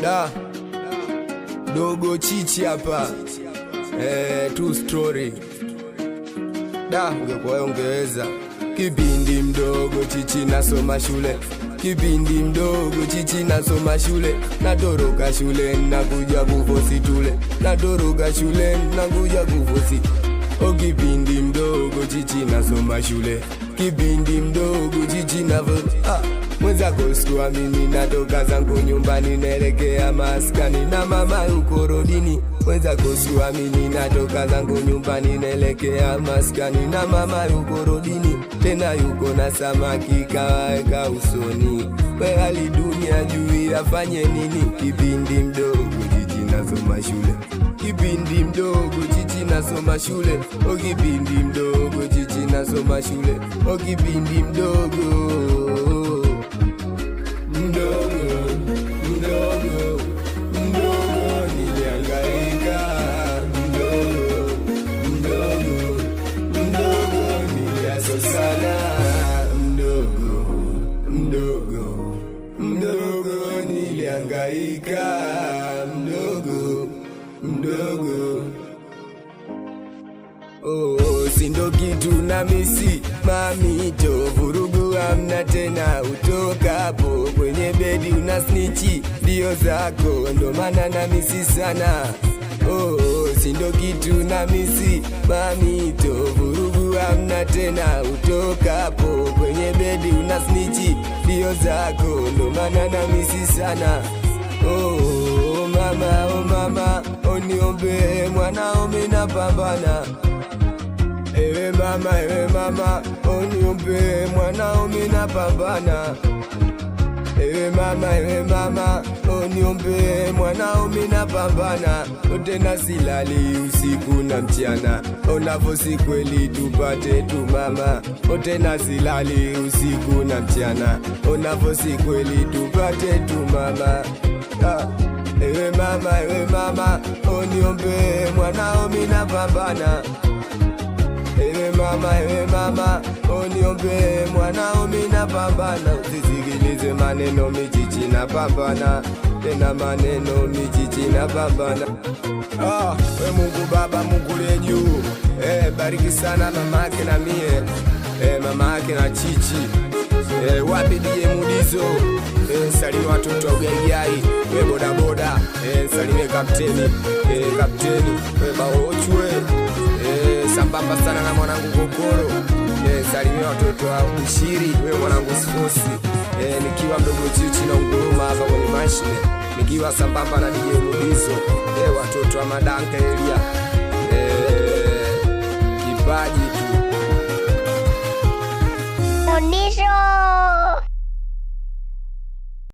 Da dogo chichi hapa, true story. Da ungekuwa ungeweza. Kipindi mdogo chichi nasoma shule, kipindi mdogo chichi nasoma shule, natoroka shule nakuja kufosi tule, natoroka shule nakuja kufosi. O kipindi mdogo chichi nasoma shule, kipindi mdogo chichi mwenzako sikuwa mimi natoka zangu nyumbani naelekea maskani na mama yuko rodini. Mwenzako sikuwa mimi natoka zangu nyumbani naelekea maskani na mama yuko rodini, tena yuko na samaki kawaeka usoni. We hali dunia juu afanye nini? Kipindi mdogo chichi nasoma shule, kipindi mdogo chichi nasoma shule, o kipindi mdogo chichi nasoma shule, o kipindi mdogo nilihangaika, niliaso sana, nilihangaika, sindo kitu na misi mamito, vurugu amna tena, utokapo kwenye bedi unasnichi dio zako, ndo maana na misi sana. Sindo kitu na misi mamito, vurugu amna tena, utokapo kwenye bedi unasnichi dio zako, ndo maana na misi sana. Mama, oniombe mwanaume na pambana. Ewe mama, oniombe mwanaume na pambana. Ewe mama, oniombe mwanaume na pambana. Tena silali usiku na mchana, onavosi kweli tupate tu mama. Tena silali usiku na mchana, onavosi kweli tupate tu mama. Ewe mama, oniombe mwanaume na pambana. Ewe mama, oniombe mwanaume na pambana. Usisikilize maneno michichi na pambana, tena maneno michichi na pambana. We Mungu Baba, Mungu liye juu, bariki sana mamake na mie, mamake na chichi, wapi die mudizo, salime watoto wa ugaigai, we boda boda, salime kapteni, we baochwe, sambamba sana na mwanangu Kokoro, salime watoto wa Bushiri, we mwanangu Sifosi, nikiwa mdogo chichi na unguruma hapa kwenye mashine, nikiwa sambamba na DJ Mudizo, watoto wa Madanka Elia.